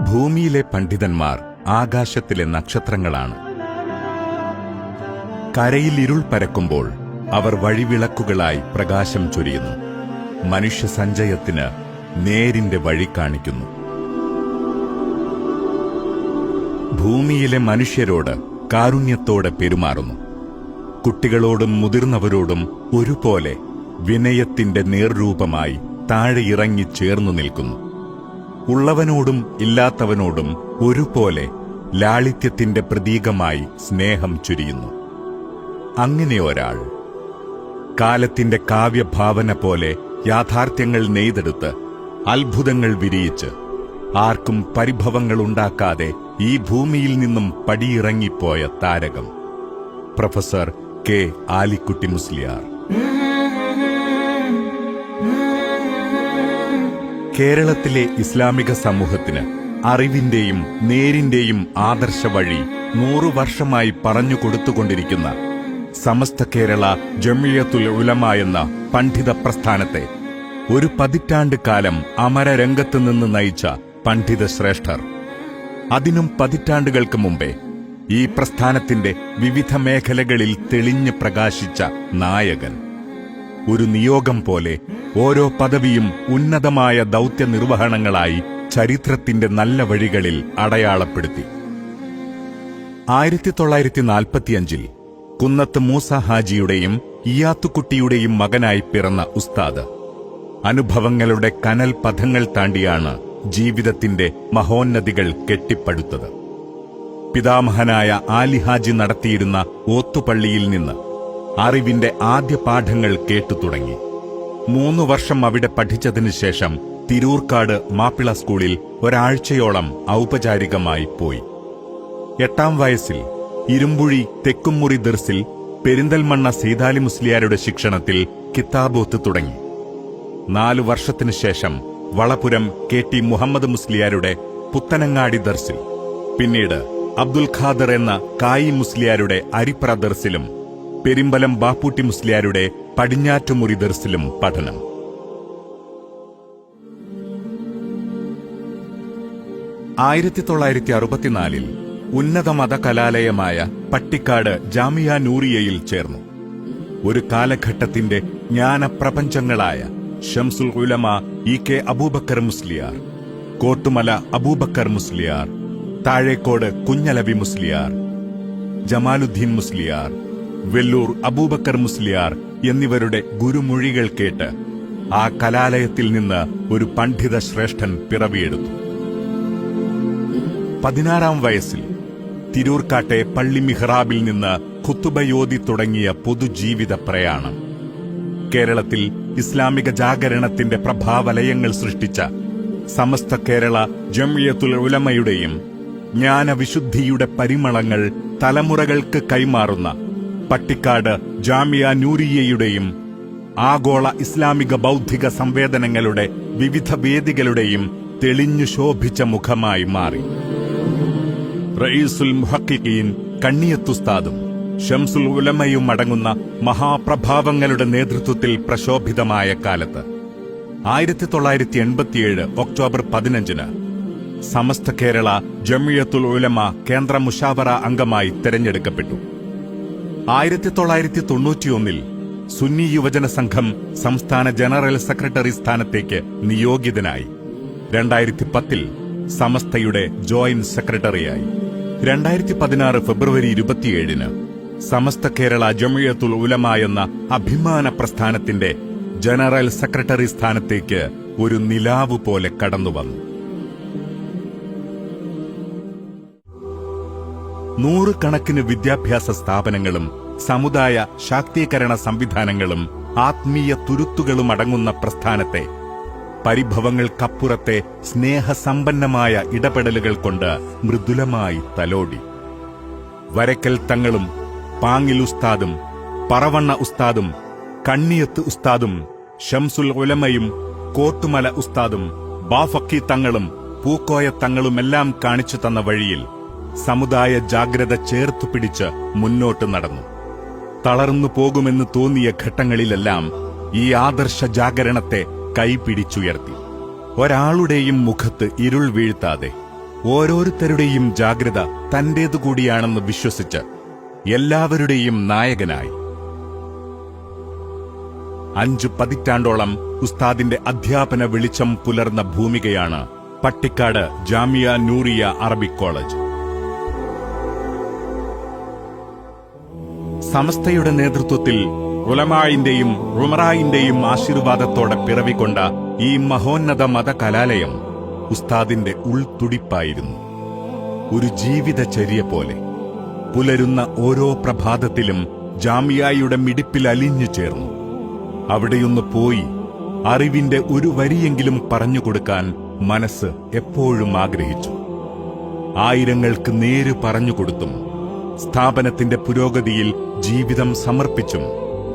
ഭൂമിയിലെ പണ്ഡിതന്മാർ ആകാശത്തിലെ നക്ഷത്രങ്ങളാണ്. കരയിൽ ഇരുൾ പരക്കുമ്പോൾ അവർ വഴിവിളക്കുകളായി പ്രകാശം ചൊരിയുന്നു. മനുഷ്യ സഞ്ചയത്തിന് നേരിന്റെ വഴി കാണിക്കുന്നു. ഭൂമിയിലെ മനുഷ്യരോട് കാരുണ്യത്തോടെ പെരുമാറുന്നു. കുട്ടികളോടും മുതിർന്നവരോടും ഒരുപോലെ വിനയത്തിന്റെ നേർരൂപമായി താഴെ ഇറങ്ങി ചേർന്നു നിൽക്കുന്നു. ഉള്ളവനോടും ഇല്ലാത്തവനോടും ഒരുപോലെ ലാളിത്യത്തിന്റെ പ്രതീകമായി സ്നേഹം ചൊരിയുന്നു. അങ്ങനെ ഒരാൾ കാലത്തിന്റെ കാവ്യഭാവന പോലെ യാഥാർത്ഥ്യങ്ങൾ നെയ്തെടുത്ത് അത്ഭുതങ്ങൾ വിരിയിച്ച് ആർക്കും പരിഭവങ്ങളുണ്ടാക്കാതെ ഈ ഭൂമിയിൽ നിന്നും പടിയിറങ്ങിപ്പോയ താരകം പ്രൊഫസർ കെ ആലിക്കുട്ടി മുസ്ലിയാർ. കേരളത്തിലെ ഇസ്ലാമിക സമൂഹത്തിന് അറിവിന്റെയും നേരിന്റെയും ആദർശ വഴി 100 വർഷമായി പറഞ്ഞു കൊടുത്തുകൊണ്ടിരിക്കുന്ന സമസ്ത കേരള ജമിയത്തുൽ ഉലമ എന്ന പണ്ഡിത പ്രസ്ഥാനത്തെ ഒരു പതിറ്റാണ്ട് കാലം അമരരംഗത്ത് നിന്ന് നയിച്ച പണ്ഡിത ശ്രേഷ്ഠർ, അതിനും പതിറ്റാണ്ടുകൾക്ക് മുമ്പേ ഈ പ്രസ്ഥാനത്തിന്റെ വിവിധ മേഖലകളിൽ തെളിഞ്ഞു പ്രകാശിച്ച നായകൻ, ഒരു നിയോഗം പോലെ ഓരോ പദവിയും ഉന്നതമായ ദൗത്യ നിർവഹണങ്ങളായി ചരിത്രത്തിന്റെ നല്ല വഴികളിൽ അടയാളപ്പെടുത്തി. 1945 കുന്നത്ത് മൂസ ഹാജിയുടെയും ഇയാത്തുക്കുട്ടിയുടെയും മകനായി പിറന്ന ഉസ്താദ് അനുഭവങ്ങളുടെ കനൽ പഥങ്ങൾ താണ്ടിയാണ് ജീവിതത്തിന്റെ മഹോന്നതികൾ കെട്ടിപ്പടുത്തത്. പിതാമഹനായ ആലിഹാജി നടത്തിയിരുന്ന ഓത്തുപള്ളിയിൽ നിന്ന് അറിവിന്റെ ആദ്യ പാഠങ്ങൾ കേട്ടു തുടങ്ങി. 3 വർഷം അവിടെ പഠിച്ചതിനു ശേഷം തിരൂർക്കാട് മാപ്പിള സ്കൂളിൽ ഒരാഴ്ചയോളം ഔപചാരികമായി പോയി. 8ാം വയസ്സിൽ ഇരുമ്പുഴി തെക്കുംമുറി ദർസിൽ പെരിന്തൽമണ്ണ സീതാലി മുസ്ലിയാരുടെ ശിക്ഷണത്തിൽ കിതാബോത്ത് തുടങ്ങി. 4 വർഷത്തിനു ശേഷം വളപുരം KT മുഹമ്മദ് മുസ്ലിയാരുടെ പുത്തനങ്ങാടി ദർസിൽ, പിന്നീട് അബ്ദുൽ ഖാദർ എന്ന കായി മുസ്ലിയാരുടെ അരിപ്ര ദർസിലും പെരിമ്പലം ബാപ്പൂട്ടി മുസ്ലിയാരുടെ പടിഞ്ഞാറ്റുമുറി ദർസിലും പഠനം. 1964 ഉന്നത മതകലാലയമായ പട്ടിക്കാട് ജാമിയ നൂറിയയിൽ ചേർന്നു. ഒരു കാലഘട്ടത്തിന്റെ ജ്ഞാനപ്രപഞ്ചങ്ങളായ ഷംസുൽ ഉലമ EK അബൂബക്കർ മുസ്ലിയാർ, കോട്ടുമല അബൂബക്കർ മുസ്ലിയാർ, താഴേക്കോട് കുഞ്ഞലവി മുസ്ലിയാർ, ജമാലുദ്ദീൻ മുസ്ലിയാർ, വെല്ലൂർ അബൂബക്കർ മുസ്ലിയാർ എന്നിവരുടെ ഗുരുമൊഴികൾ കേട്ട് ആ കലാലയത്തിൽ നിന്ന് ഒരു പണ്ഡിത ശ്രേഷ്ഠൻ പിറവിയെടുത്തു. 16ാം വയസ്സിൽ തിരൂർക്കാട്ടെ പള്ളി മിഹ്റാബിൽ നിന്ന് ഖുതുബയോതി തുടങ്ങിയ പൊതുജീവിത പ്രയാണം കേരളത്തിൽ ഇസ്ലാമിക ജാഗരണത്തിന്റെ പ്രഭാവലയങ്ങൾ സൃഷ്ടിച്ച സമസ്ത കേരള ജമിയത്തുൽ ഉലമയുടെയും ജ്ഞാനവിശുദ്ധിയുടെ പരിമളങ്ങൾ തലമുറകൾക്ക് കൈമാറുന്ന പട്ടിക്കാട് ജാമിയ നൂരിയയുടെയും ആഗോള ഇസ്ലാമിക ബൗദ്ധിക സംവേദനങ്ങളുടെ വിവിധ വേദികളുടെയും തെളിഞ്ഞു ശോഭിച്ച മുഖമായി മാറി. റഈസുൽ മുഹഖിഖീൻ കണ്ണിയത്തുസ്താദും ഷംസുൽ ഉലമയും അടങ്ങുന്ന മഹാപ്രഭാവങ്ങളുടെ നേതൃത്വത്തിൽ പ്രശോഭിതമായ കാലത്ത് 1987 ഒക്ടോബർ 15 സമസ്ത കേരള ജമിയത്തുൽ ഉലമ കേന്ദ്ര മുശാവറ അംഗമായി തെരഞ്ഞെടുക്കപ്പെട്ടു. 1991 സുന്നി യുവജന സംഘം സംസ്ഥാന ജനറൽ സെക്രട്ടറി സ്ഥാനത്തേക്ക് നിയോഗിതനായി. 2010 സമസ്തയുടെ ജോയിന്റ് സെക്രട്ടറിയായി. 2016 ഫെബ്രുവരി 27 സമസ്ത കേരള ജമിയത്തുൽ ഉലമ എന്ന അഭിമാന പ്രസ്ഥാനത്തിന്റെ ജനറൽ സെക്രട്ടറി സ്ഥാനത്തേക്ക് ഒരു നിലാവ് പോലെ കടന്നുവന്നു. 100 കണക്കിന് വിദ്യാഭ്യാസ സ്ഥാപനങ്ങളും സമുദായ ശാക്തീകരണ സംവിധാനങ്ങളും ആത്മീയ തുരുത്തുകളും അടങ്ങുന്ന പ്രസ്ഥാനത്തെ പരിഭവങ്ങൾക്കപ്പുറത്തെ സ്നേഹസമ്പന്നമായ ഇടപെടലുകൾ കൊണ്ട് മൃദുലമായി തലോടി. വരക്കൽ തങ്ങളും പാങ്ങിൽ ഉസ്താദും പറവണ്ണ ഉസ്താദും കണ്ണിയത്ത് ഉസ്താദും ഷംസുൽ ഉലമയും കോട്ടുമല ഉസ്താദും ബാഫക്കി തങ്ങളും പൂക്കോയ തങ്ങളുമെല്ലാം കാണിച്ചു തന്ന വഴിയിൽ സമുദായ ജാഗ്രത ചേർത്തുപിടിച്ച് മുന്നോട്ട് നടന്നു. തളർന്നു പോകുമെന്ന് തോന്നിയ ഘട്ടങ്ങളിലെല്ലാം ഈ ആദർശ ജാഗരണത്തെ കൈ പിടിച്ചുയർത്തി. ഒരാളുടെയും മുഖത്ത് ഇരുൾ വീഴ്ത്താതെ ഓരോരുത്തരുടെയും ജാഗ്രത തന്റേതുകൂടിയാണെന്ന് വിശ്വസിച്ച് എല്ലാവരുടെയും നായകനായി 5 പതിറ്റാണ്ടോളം ഉസ്താദിന്റെ അധ്യാപന വെളിച്ചം പുലർന്ന ഭൂമികയാണ് പട്ടിക്കാട് ജാമിയ നൂറിയ അറബിക് കോളേജ്. സമസ്തയുടെ നേതൃത്വത്തിൽ ഉലമായിന്റെയും ഉമറായിന്റെയും ആശീർവാദത്തോടെ പിറവികൊണ്ട ഈ മഹോന്നത മതകലാലയം ഉസ്താദിന്റെ ഉൾത്തുടിപ്പായിരുന്നു. ഒരു ജീവിതചര്യ പോലെ പുലരുന്ന ഓരോ പ്രഭാതത്തിലും ജാമിയായുടെ മിടിപ്പിൽ അലിഞ്ഞു ചേർന്നു. അവിടെയൊന്ന് പോയി അറിവിന്റെ ഒരു വരിയെങ്കിലും പറഞ്ഞുകൊടുക്കാൻ മനസ്സ് എപ്പോഴും ആഗ്രഹിച്ചു. ആയിരങ്ങൾക്ക് നേര് പറഞ്ഞുകൊടുത്തും സ്ഥാപനത്തിന്റെ പുരോഗതിയിൽ ജീവിതം സമർപ്പിച്ചും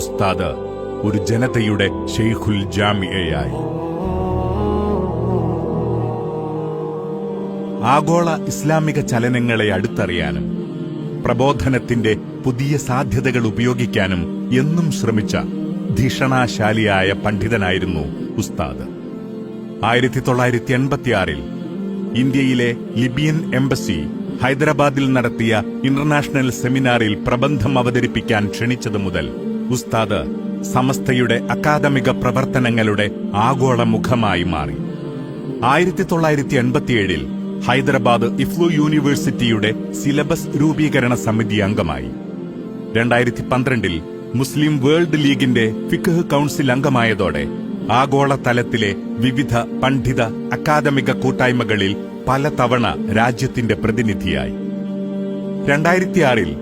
ഉസ്താദ് ഒരു ജനതയുടെ ഷെയ്ഖുൽ ജാമിഅയായി. ആഗോള ഇസ്ലാമിക ചലനങ്ങളെ അടുത്തറിയാനും പ്രബോധനത്തിന്റെ പുതിയ സാധ്യതകൾ ഉപയോഗിക്കാനും എന്നും ശ്രമിച്ച ധിഷണാശാലിയായ പണ്ഡിതനായിരുന്നു ഉസ്താദ്. 1986 ഇന്ത്യയിലെ ലിബിയൻ എംബസി ഹൈദരാബാദിൽ നടത്തിയ ഇന്റർനാഷണൽ സെമിനാറിൽ പ്രബന്ധം അവതരിപ്പിക്കാൻ ക്ഷണിച്ചതു മുതൽ ഉസ്താദ് സമസ്തയുടെ അക്കാദമിക പ്രവർത്തനങ്ങളുടെ ആഗോള മുഖമായി മാറി. 1987 ഹൈദരാബാദ് ഇഫ്ലു യൂണിവേഴ്സിറ്റിയുടെ സിലബസ് രൂപീകരണ സമിതി അംഗമായി. 2012 മുസ്ലിം വേൾഡ് ലീഗിന്റെ ഫിഖ് കൌൺസിൽ അംഗമായതോടെ ആഗോള തലത്തിലെ വിവിധ പണ്ഡിത അക്കാദമിക കൂട്ടായ്മകളിൽ പലതവണ രാജ്യത്തിന്റെ പ്രതിനിധിയായി. 2006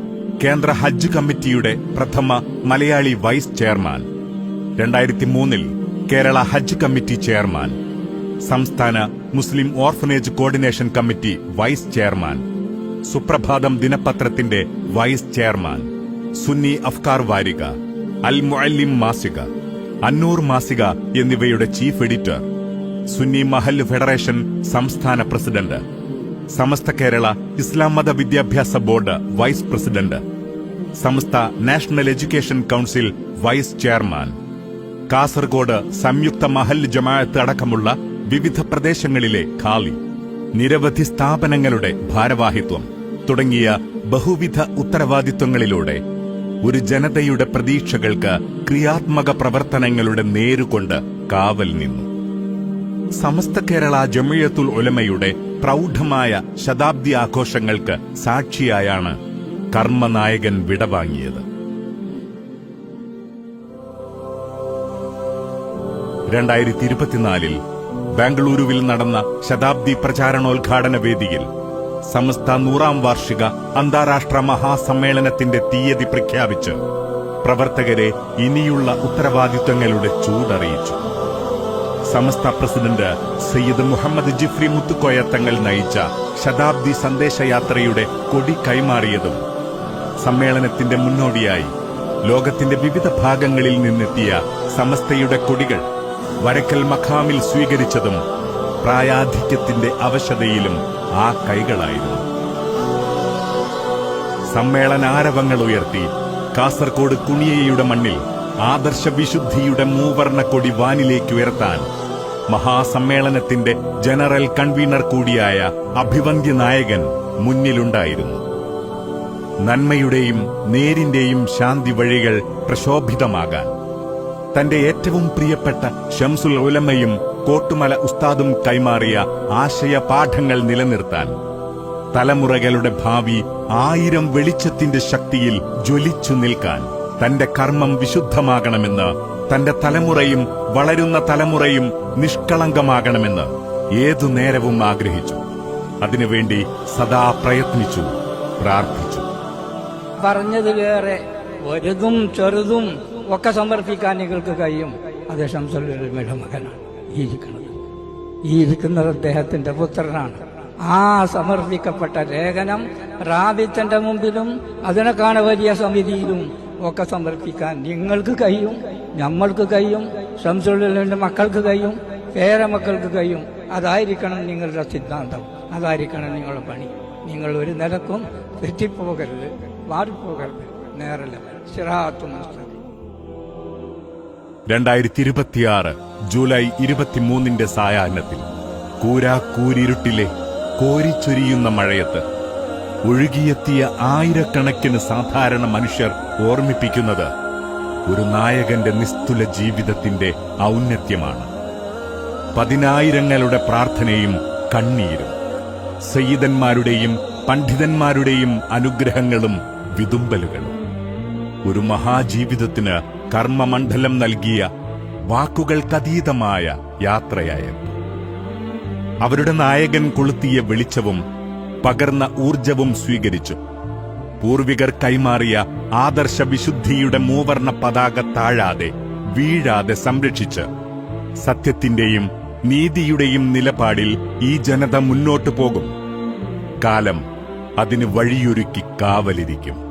കേന്ദ്ര ഹജ്ജ് കമ്മിറ്റിയുടെ പ്രഥമ മലയാളി വൈസ് ചെയർമാൻ, 2003 കേരള ഹജ്ജ് കമ്മിറ്റി ചെയർമാൻ, സംസ്ഥാന മുസ്ലിം orphanage coordination committee vice chairman, Suprabhatham ദിനപത്രത്തിന്റെ വൈസ് ചെയർമാൻ, സുന്നി അഫ്കാർ വാരിക, അൽ മുഅല്ലിം മാസിക, അന്നൂർ മാസിക എന്നിവയുടെ chief editor, Sunni Mahal federation സംസ്ഥാന president, Samastha Kerala Islam Matha Vidyabhyasa board vice president, Samastha national education council vice chairman, Kasaragod സംയുക്ത മഹൽ ജമാഅത്ത് അടക്കമുള്ള വിവിധ പ്രദേശങ്ങളിലെ ഖാലി, നിരവധി സ്ഥാപനങ്ങളുടെ ഭാരവാഹിത്വം തുടങ്ങിയ ബഹുവിധ ഉത്തരവാദിത്വങ്ങളിലൂടെ ഒരു ജനതയുടെ പ്രതീക്ഷകൾക്ക് ക്രിയാത്മക പ്രവർത്തനങ്ങളുടെ നേരുകൊണ്ട് കാവൽ നിന്നു. സമസ്ത കേരള ജമിയത്തുൽ ഉലമയുടെ പ്രൗഢമായ ശതാബ്ദി ആഘോഷങ്ങൾക്ക് സാക്ഷിയായാണ് കർമ്മനായകൻ വിടവാങ്ങിയത്. 2024 ബാംഗ്ലൂരുവിൽ നടന്ന ശതാബ്ദി പ്രചാരണോദ്ഘാടന വേദിയിൽ സമസ്ത 100ാം വാർഷിക അന്താരാഷ്ട്ര മഹാസമ്മേളനത്തിന്റെ തീയതി പ്രഖ്യാപിച്ച് പ്രവർത്തകരെ ഇനിയുള്ള ഉത്തരവാദിത്വങ്ങളുടെ ചൂടറിയിച്ചു. സമസ്ത പ്രസിഡന്റ് സയ്യിദ് മുഹമ്മദ് ജിഫ്രി മുത്തുക്കോയ തങ്ങൾ നയിച്ച ശതാബ്ദി സന്ദേശയാത്രയുടെ കൊടി കൈമാറിയതും സമ്മേളനത്തിന്റെ മുന്നോടിയായി ലോകത്തിന്റെ വിവിധ ഭാഗങ്ങളിൽ നിന്നെത്തിയ സമസ്തയുടെ കൊടികൾ വരക്കൽ മഖാമിൽ സ്വീകരിച്ചതും പ്രായാധിക്യത്തിന്റെ അവശതയിലും ആ കൈകളായിരുന്നു. സമ്മേളനാരവങ്ങൾ ഉയർത്തി കാസർകോട് കുണിയയുടെ മണ്ണിൽ ആദർശ വിശുദ്ധിയുടെ മൂവർണ്ണ കൊടി വാനിലേക്കുയർത്താൻ മഹാസമ്മേളനത്തിന്റെ ജനറൽ കൺവീനർ കൂടിയായ അഭിവന്ദ്യ നായകൻ മുന്നിലുണ്ടായിരുന്നു. നന്മയുടെയും നേരിന്റെയും ശാന്തി വഴികൾ പ്രശോഭിതമാകാൻ തന്റെ ഏറ്റവും പ്രിയപ്പെട്ട ഷംസുൽ ഉലമയും കോട്ടുമല ഉസ്താദും കൈമാറിയ ആശയ പാഠങ്ങൾ നിലനിർത്താൻ തലമുറകളുടെ ഭാവി 1000 വെളിച്ചത്തിന്റെ ശക്തിയിൽ ജ്വലിച്ചു നിൽക്കാൻ തന്റെ കർമ്മം വിശുദ്ധമാകണമെന്ന്, തന്റെ തലമുറയും വളരുന്ന തലമുറയും നിഷ്കളങ്കമാകണമെന്ന് ഏതു നേരവും ആഗ്രഹിച്ചു. അതിനുവേണ്ടി സദാ പ്രയത്നിച്ചു, പ്രാർത്ഥിച്ചു. പറഞ്ഞതിലേറെ വലുതും ചെറുതും ഒക്കെ സമർപ്പിക്കാൻ നിങ്ങൾക്ക് കഴിയും. അത് ശംസുൽ ഉലമയുടെ മകനാണ് ഈ ഇരിക്കുന്നത് അദ്ദേഹത്തിന്റെ പുത്രനാണ്. ആ സമർപ്പിക്കപ്പെട്ട ലേഖനം റാബിത്തിന്റെ മുമ്പിലും അതിനെക്കാണ വലിയ സമിതിയിലും ഒക്കെ സമർപ്പിക്കാൻ നിങ്ങൾക്ക് കഴിയും, നമ്മൾക്ക് കഴിയും, ശംസുൽ ഉലമയുടെ മക്കൾക്ക് കഴിയും, പേരമക്കൾക്ക് കഴിയും. അതായിരിക്കണം നിങ്ങളുടെ സിദ്ധാന്തം, അതായിരിക്കണം നിങ്ങളുടെ പണി. നിങ്ങൾ ഒരു നിലക്കും തെറ്റിപ്പോകരുത്, മാറിപ്പോകരുത്. നേരല്ല സിറാത്തുൽ മുസ്തഖീം. 2026 ജൂലൈ 23 സായാഹ്നത്തിൽ കൂരാക്കൂരിരുട്ടിലെ കോരിച്ചൊരിയുന്ന മഴയത്ത് ഒഴുകിയെത്തിയ ആയിരക്കണക്കിന് സാധാരണ മനുഷ്യർ ഓർമ്മിപ്പിക്കുന്നത് ഒരു നായകന്റെ നിസ്തുല ജീവിതത്തിന്റെ ഔന്നത്യമാണ്. പതിനായിരങ്ങളുടെ പ്രാർത്ഥനയും കണ്ണീരും, സയ്യിദന്മാരുടെയും പണ്ഡിതന്മാരുടെയും അനുഗ്രഹങ്ങളും വിതുമ്പലുകളും, ഒരു മഹാജീവിതത്തിന് കർമ്മമണ്ഡലം നൽകിയ വാക്കുകൾക്കതീതമായ യാത്രയായിരുന്നു. അവരുടെ നായകൻ കൊളുത്തിയ വെളിച്ചവും പകർന്ന ഊർജവും സ്വീകരിച്ചു പൂർവികർ കൈമാറിയ ആദർശ വിശുദ്ധിയുടെ മൂവർണ്ണ പതാക താഴാതെ വീഴാതെ സംരക്ഷിച്ച് സത്യത്തിന്റെയും നീതിയുടെയും നിലപാടിൽ ഈ ജനത മുന്നോട്ടു പോകും. കാലം അതിന് വഴിയൊരുക്കി കാവലിരിക്കും.